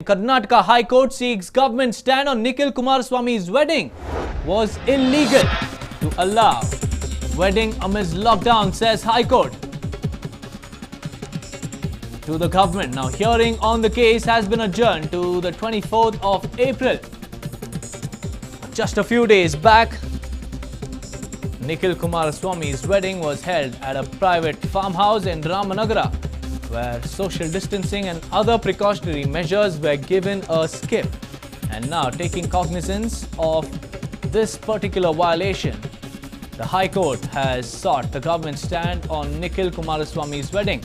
Karnataka High Court seeks government stand on Nikhil Kumaraswamy's wedding was illegal to allow wedding amidst lockdown, says High Court to the government. Now, hearing on the case has been adjourned to the 24th of April. Just a few days back, Nikhil Kumaraswamy's wedding was held at a private farmhouse in Ramanagara, where social distancing and other precautionary measures were given a skip. And now, taking cognizance of this particular violation, the High Court has sought the government stand on Nikhil Kumaraswamy's wedding.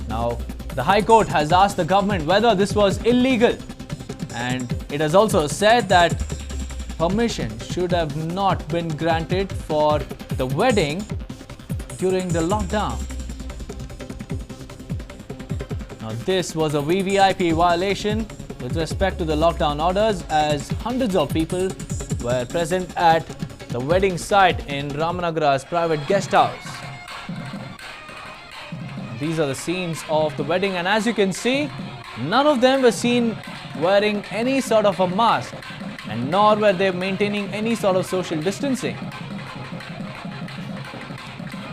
Now, the High Court has asked the government whether this was illegal, and it has also said that permission should have not been granted for the wedding during the lockdown. Now, this was a VVIP violation with respect to the lockdown orders, as hundreds of people were present at the wedding site in Ramanagara's private guest house. These are the scenes of the wedding, and as you can see, none of them were seen wearing any sort of a mask, and nor were they maintaining any sort of social distancing.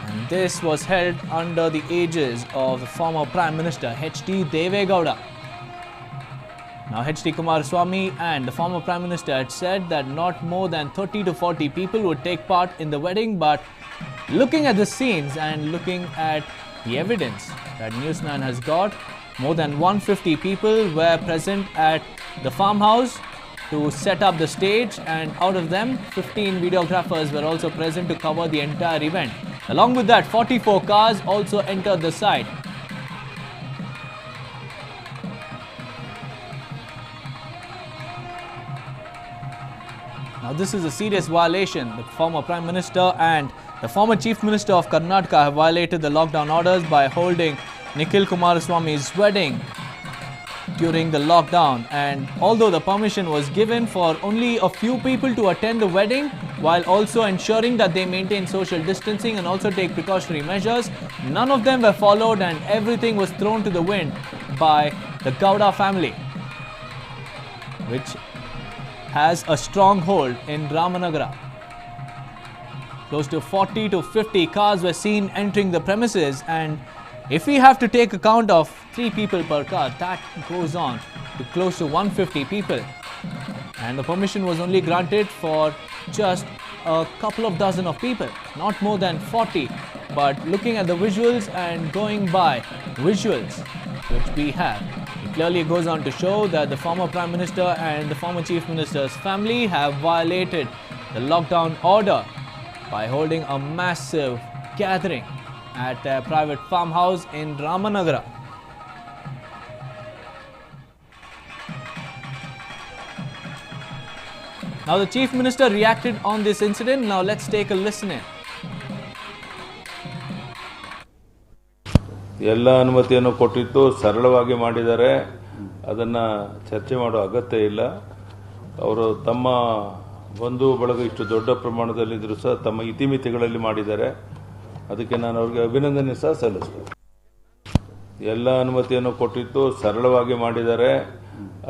And this was held under the aegis of the former Prime Minister H.D. Deve Gowda. Now, H.D. Kumaraswamy and the former Prime Minister had said that not more than 30 to 40 people would take part in the wedding, but looking at the scenes and looking at the evidence that Newsman has got, more than 150 people were present at the farmhouse to set up the stage, and out of them, 15 videographers were also present to cover the entire event. Along with that, 44 cars also entered the site. Now, this is a serious violation. The former Prime Minister and the former Chief Minister of Karnataka have violated the lockdown orders by holding Nikhil Kumaraswamy's wedding during the lockdown. And although the permission was given for only a few people to attend the wedding, while also ensuring that they maintain social distancing and also take precautionary measures, none of them were followed, and everything was thrown to the wind by the Gowda family, which has a stronghold in Ramanagara. Close to 40 to 50 cars were seen entering the premises, and if we have to take account of 3 people per car, that goes on to close to 150 people. And the permission was only granted for just a couple of dozen of people, not more than 40. But looking at the visuals and going by visuals which we have, it clearly goes on to show that the former Prime Minister and the former Chief Minister's family have violated the lockdown order by holding a massive gathering at a private farmhouse in Ramanagara. Now, the Chief Minister reacted on this incident. Now, let's take a listen in. ಎಲ್ಲ ಅನುಮತಿಯನ್ನು ಕೊಟ್ಟಿದ್ದು ಸರಳವಾಗಿ ಮಾಡಿದ್ದಾರೆ. ಅದನ್ನು ಚರ್ಚೆ ಮಾಡೋ ಅಗತ್ಯ ಇಲ್ಲ. ಅವರು ತಮ್ಮ ಬಂಧು ಬಳಗ ಇಷ್ಟು ದೊಡ್ಡ ಪ್ರಮಾಣದಲ್ಲಿದ್ದರೂ ಸಹ ತಮ್ಮ ಇತಿಮಿತಿಗಳಲ್ಲಿ ಮಾಡಿದ್ದಾರೆ. ಅದಕ್ಕೆ ನಾನು ಅವರಿಗೆ ಅಭಿನಂದನೆ ಸಹ ಸಲ್ಲಿಸ್ತೇನೆ. ಎಲ್ಲ ಅನುಮತಿಯನ್ನು ಕೊಟ್ಟಿದ್ದು ಸರಳವಾಗಿ ಮಾಡಿದ್ದಾರೆ.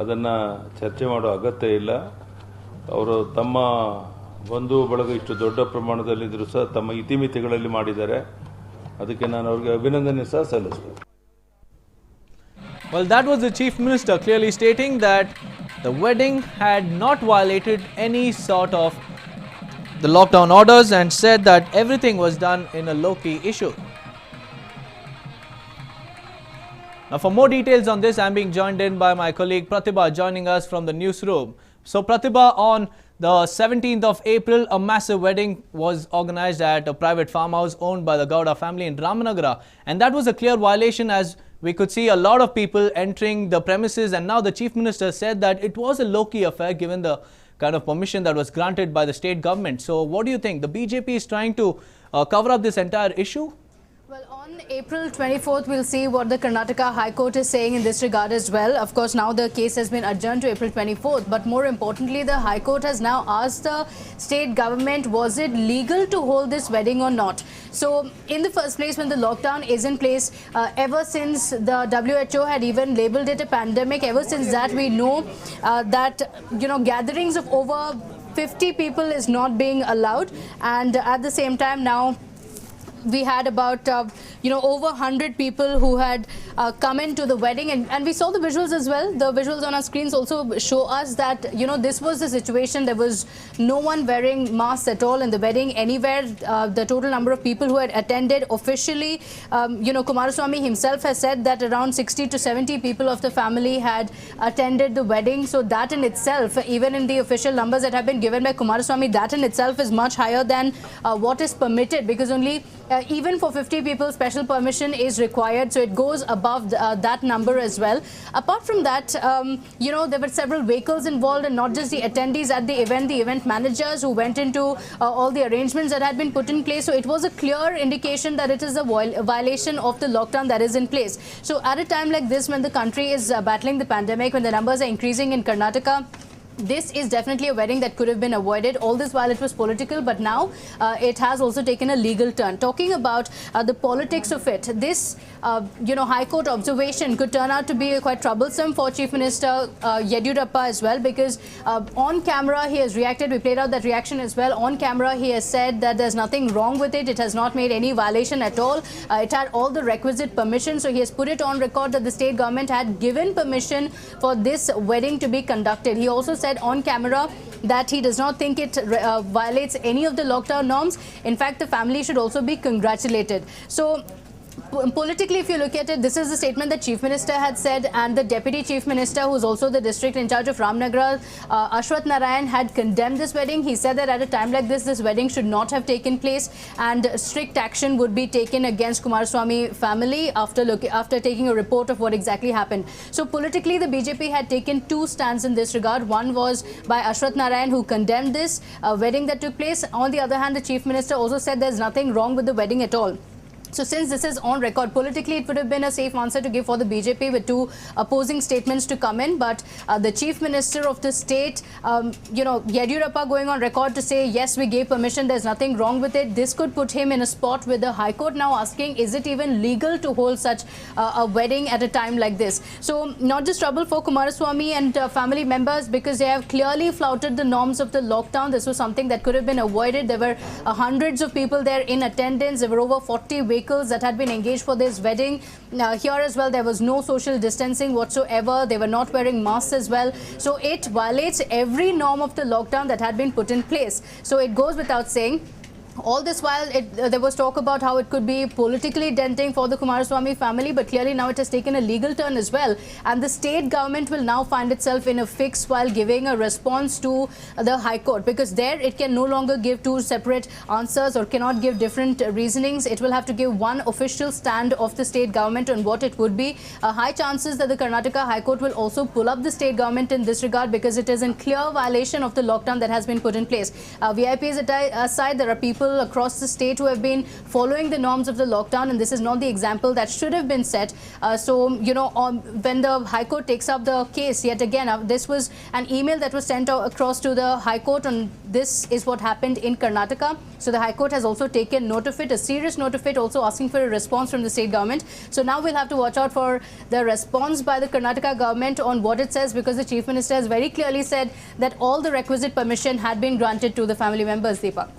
ಅದನ್ನು ಚರ್ಚೆ ಮಾಡೋ ಅಗತ್ಯ ಇಲ್ಲ. ಅವರು ತಮ್ಮ ಬಂಧು ಬಳಗ ಇಷ್ಟು ದೊಡ್ಡ ಪ್ರಮಾಣದಲ್ಲಿದ್ದರೂ ಸಹ ತಮ್ಮ ಇತಿಮಿತಿಗಳಲ್ಲಿ ಮಾಡಿದ್ದಾರೆ. ಅದಕ್ಕೆ ನಾನು ಅವರಿಗೆ ಅಭಿನಂದನೆ ಸಹ ಸಲ್ಲಿಸ್ತೇನೆ. Well, that was the Chief Minister clearly stating that the wedding had not violated any sort of the lockdown orders, and said that everything was done in a low-key issue. Now, for more details on this, I'm being joined in by my colleague Pratibha, joining us from the newsroom. So, Pratibha, on the 17th of April, a massive wedding was organized at a private farmhouse owned by the Gowda family in Ramanagara, and that was a clear violation, as we could see a lot of people entering the premises. And now the Chief Minister said that it was a low-key affair given the kind of permission that was granted by the state government. So what do you think? The BJP is trying to cover up this entire issue? Well, on April 24th, we'll see what the Karnataka High Court is saying in this regard as well. Of course, now the case has been adjourned to April 24th. But more importantly, the High Court has now asked the state government, was it legal to hold this wedding or not? So, in the first place, when the lockdown is in place, ever since the WHO had even labelled it a pandemic, ever since that we know that, gatherings of over 50 people is not being allowed. And at the same time now, we had about over 100 people who had come into the wedding, and we saw the visuals as well. The visuals on our screens also show us that this was the situation. There was no one wearing masks at all in the wedding anywhere. The total number of people who had attended officially, Kumaraswamy himself has said that around 60 to 70 people of the family had attended the wedding. So that in itself, even in the official numbers that have been given by Kumaraswamy, that in itself is much higher than what is permitted, because only even for 50 people special permission is required, so it goes above that number as well. Apart from that, there were several vehicles involved, and not just the attendees at the event managers who went into all the arrangements that had been put in place. So it was a clear indication that it is a violation of the lockdown that is in place. So at a time like this, when the country is battling the pandemic, when the numbers are increasing in Karnataka, this is definitely a wedding that could have been avoided. All this while it was political, but now it has also taken a legal turn. Talking about the politics of it, this High Court observation could turn out to be quite troublesome for Chief Minister Yediyurappa as well, because on camera he has reacted. We played out that reaction as well. On camera he has said that there's nothing wrong with it. It has not made any violation at all. It had all the requisite permission. So he has put it on record that the state government had given permission for this wedding to be conducted. He also said on camera that he does not think it violates any of the lockdown norms. In fact, the family should also be congratulated. So politically, if you look at it, this is the statement that Chief Minister had said, and the Deputy Chief Minister, who is also the district in charge of Ramnagar, Ashwath Narayan, had condemned this wedding. He said that at a time like this wedding should not have taken place, and strict action would be taken against Kumaraswamy family after taking a report of what exactly happened. So politically, the BJP had taken two stands in this regard. One was by Ashwath Narayan, who condemned this wedding that took place. On the other hand, the Chief Minister also said there's nothing wrong with the wedding at all. So since this is on record, politically it would have been a safe answer to give for the BJP with two opposing statements to come in. But the Chief Minister of the state, Yediyurappa, going on record to say, yes, we gave permission, there's nothing wrong with it. This could put him in a spot with the High Court now asking, is it even legal to hold such a wedding at a time like this? So not just trouble for Kumaraswamy and family members, because they have clearly flouted the norms of the lockdown. This was something that could have been avoided. There were hundreds of people there in attendance. There were over 40 vehicles that had been engaged for this wedding. Here as well, there was no social distancing whatsoever. They were not wearing masks as well. So it violates every norm of the lockdown that had been put in place. So it goes without saying. All this while, there was talk about how it could be politically denting for the Kumaraswamy family, but clearly now it has taken a legal turn as well. And the state government will now find itself in a fix while giving a response to the High Court, because there it can no longer give two separate answers or cannot give different reasonings. It will have to give one official stand of the state government on what it would be. High chances that the Karnataka High Court will also pull up the state government in this regard, because it is in clear violation of the lockdown that has been put in place. VIPs aside, there are people across the state who have been following the norms of the lockdown, and this is not the example that should have been set. When the High Court takes up the case, yet again, this was an email that was sent across to the High Court, and this is what happened in Karnataka. So the High Court has also taken note of it, a serious note of it, also asking for a response from the state government. So now we'll have to watch out for the response by the Karnataka government on what it says, because the Chief Minister has very clearly said that all the requisite permission had been granted to the family members, Deepa.